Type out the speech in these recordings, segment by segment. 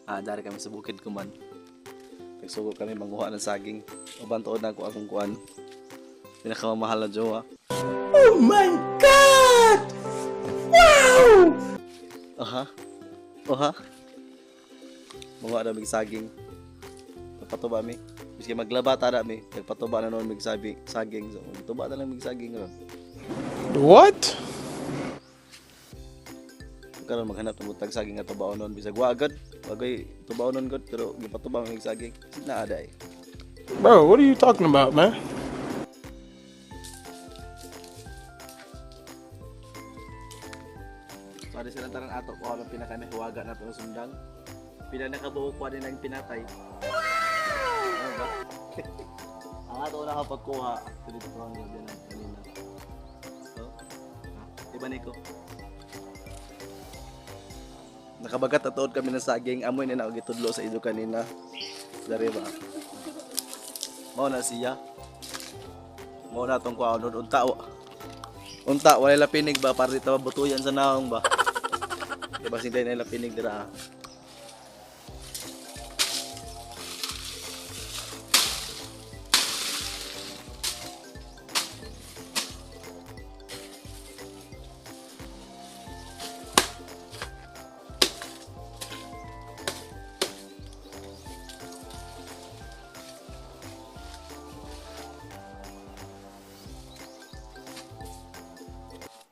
Dari kami sa bukid kuman. Nagsugo kami manguha ng saging. Mabantoon na ako akong kuan. Pinakamamahal na jowa. Oh my God! Wow! Oha. Manguha na mig saging. Nagpatuba mi. Biski maglaba tada mi. Nagpatuba na noon mig saging. So, tuba na lang mig saging ron. What? Karon maghanap ng butag saging nga tubaon noon. Bisag wagad. Wagay tubaon noon gud. Pero gipatuba mig saging. Naada eh. Bro, what are you talking about, man? So, ada sila tarang ato ko ang pinaka-nahiwaga na ito sundang. Pinanakabuo ko din ang pinatay. Ano ba? Ang ato na kapagkuha. Dito ko ang lagyan ng kanina. So, iba niko. Nakabagat na tuod kami ng saging. Amoy na nakagitudlo sa ido kanina. Dari ba? Mao na siya. Mao na itong kuha. Unta, wala lapinig ba? Para dito mabutuyan sa naong ba? Diba sila na lapinig dira?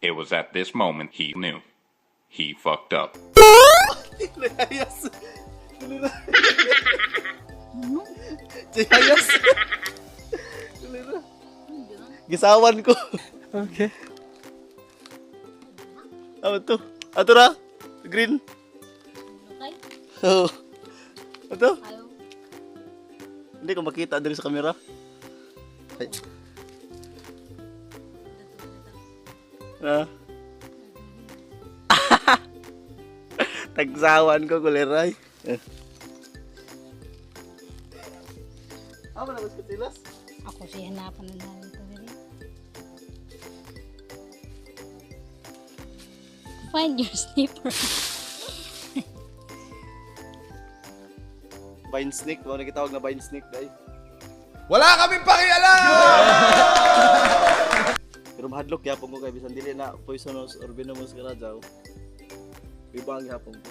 It was at this moment he knew. He fucked up. Hayas. Hayas. Gisawan ko. Okay. Ano to? Ato ra? Green. Okay? Oh. Ato? Ayaw. Hindi ko makita diri sa camera. Ay. Tagsawan ko kuliray. Apa na mas katilas? Ako siya hanapan na namin ito. Find your slipper. Vine snake, mo nakitawag na vine snake dai. Wala kaming pakialam! Pero mahadlok yapon ko kay bisan dili na poisonous or venomous ka daw. Ibang yapon ko.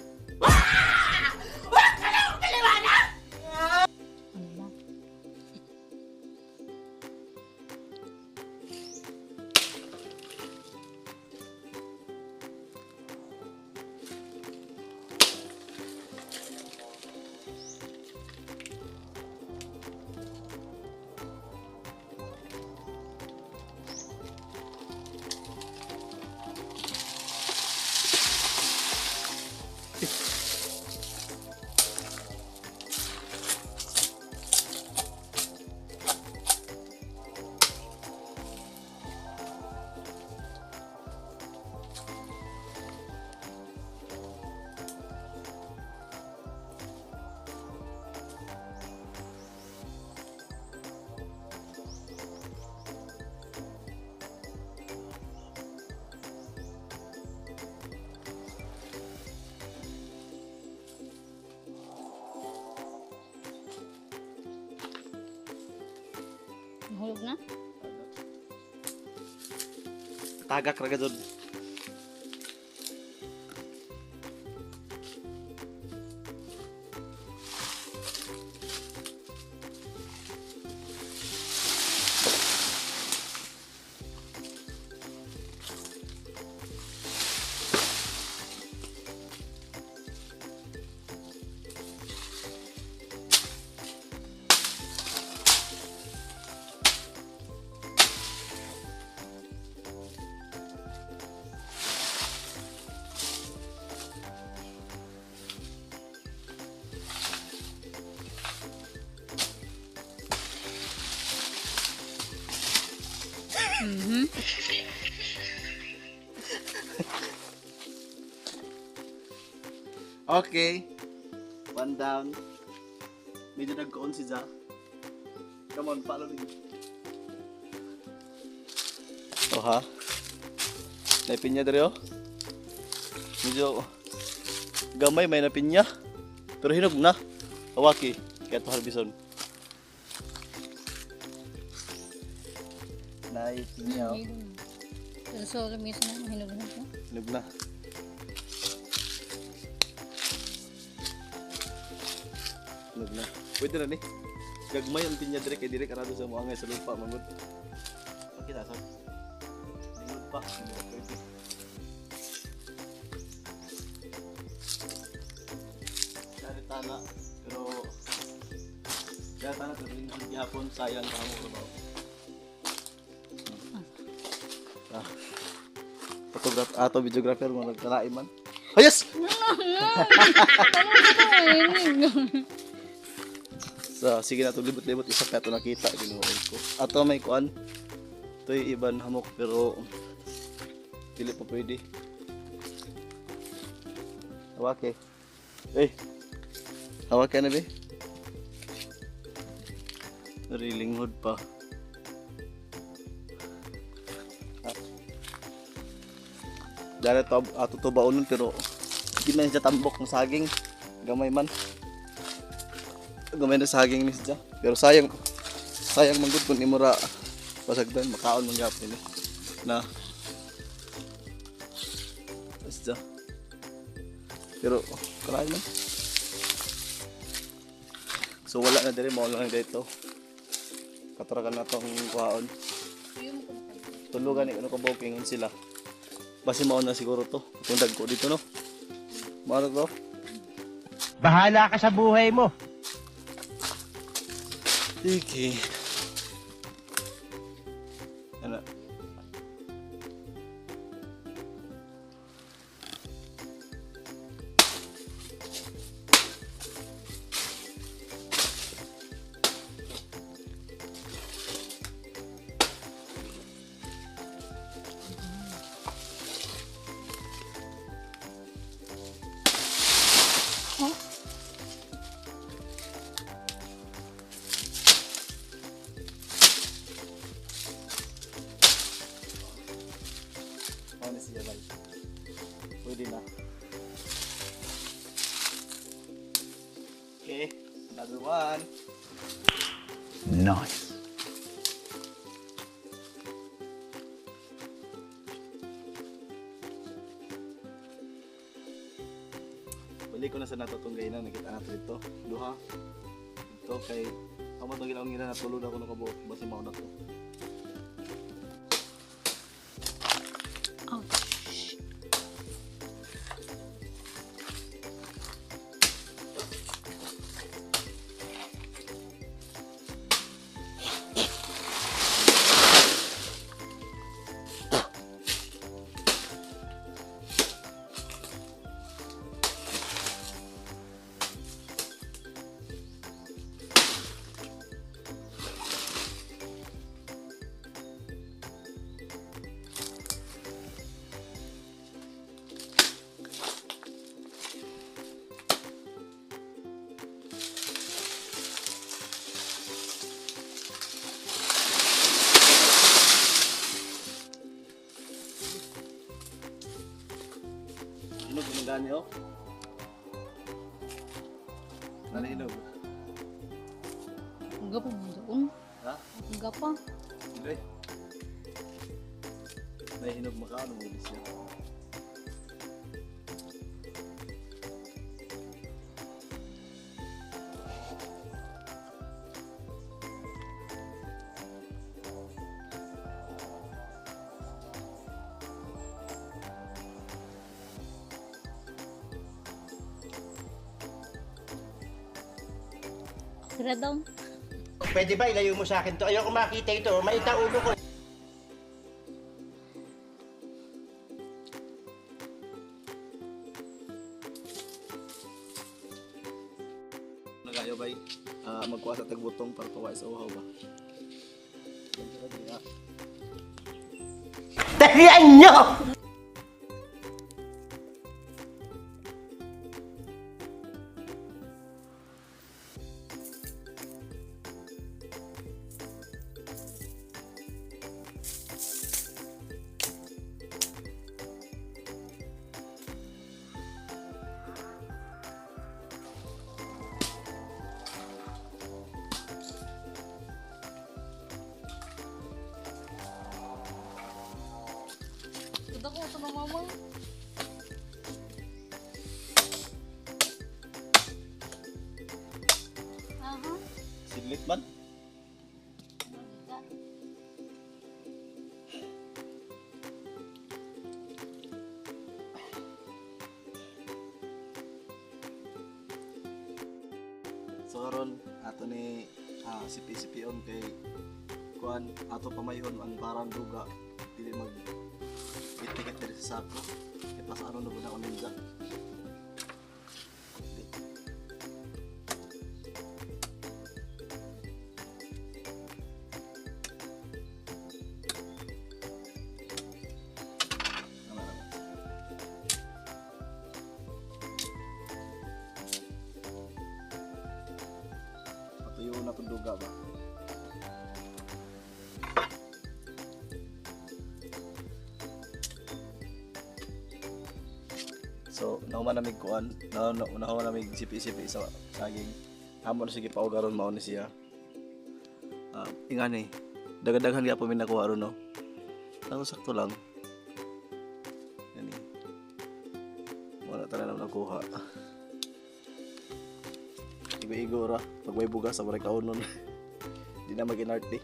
Nahulog na? Tagak ra gadud. Okay. One down. Medyo nag-on si Ja. Come on, follow me. Oh ha? Naipin niya dari oh. Medyo gamay may napin niya. Pero hinog na. Awaki. Kaya ito harbison. Nice niya. So, lumis na. Hinog na ito. Hinog na. Hinog na. Pwede na ni. Gagmay ang pinya direk kay direk karado sa mga sa lupa mangod. Okay na sa. Hinog pa. Pwede. Dari tana pero kaya tana sa gihapon sayang kamo ko ba. Videographer mo nagtanaay man. Oh, yes! So, sige na ito, libot-libot, isa ka ito nakita, ginuhol ko. Ato may kuan, ito yung iban hamok, pero pili pa pwede. Hawake. Hawake na be. Narilinghod pa. Dari ato to baonon pero di man siya tambok ng saging. Gamay man. Gamay na saging ni siya. Pero sayang man gud kun imura pasagdan makaon man gyapon ni. Na. Siya. Pero kalain man. So wala na diri mo lang dito. Katuragan na tong kuhaon. Tulugan ni ano ka bookingon sila. Basi mauna siguro to. Tundag ko dito no. Mano to? Bahala ka sa buhay mo. Sige. Ano? Ano siya ba? Pwede na. Okay, another one. Nice. Balik ko na sa natutunggay na nakita natin ito. Duha. Ito kay amo tong ginawang nila natulod ako ng kabuok basi mao na to. Ouch. Hinog ng gani oh. Nalihinog. Ang gapa mo doon. Ha? Ang gapa. Hindi. Nalihinog makaano mo siya. Tira daw. Pwede ba ilayo mo sa akin to? Ayoko makita ito. Maita ulo ko. Nagayo bay. Magkuha sa tagbutong para pawa sa uhaw ba. Dalian nyo! ito ng mama. Aha. Sidlit man. Magita. So karon ato ni sipi-sipion kay kuan ato pamayhon ang parang duga dili mag itikit diri sa sako kay pasano na muna ko ninja. Patuyo na itong duga ba? So, nahuman namig kuan, nahuman namig sipi-sipi sa saging. Hamon sige paugaron mao ni siya. Ingani, dagan-daghan gyapon mi nakuha ron no. Ang sakto lang. Yani. Wala talaga naman nakuha. Igo-igo ra, pag may bugas sa barang kaunon. Di na mag-inarte.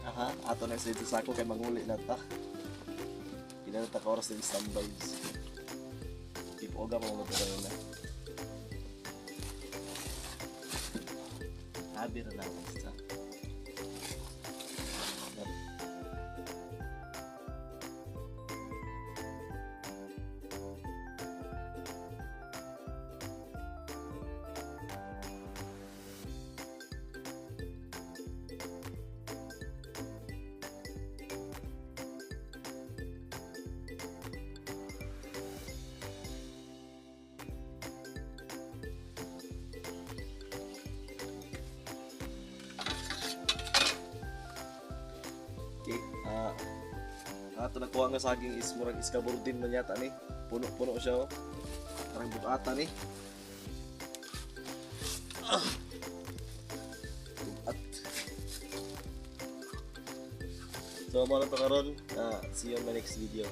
Aha, ato na sa sako kay manguli na ta. Di na ta ka oras din standbys. Ipoga mo mo pero na. Habi ra na basta. Okay, ato nakuha nga saging is murag iskaburdin man yata ni. Puno-puno siya oh. Parang bukata ni. Bukat. So, mo na to karon. See you on my next video.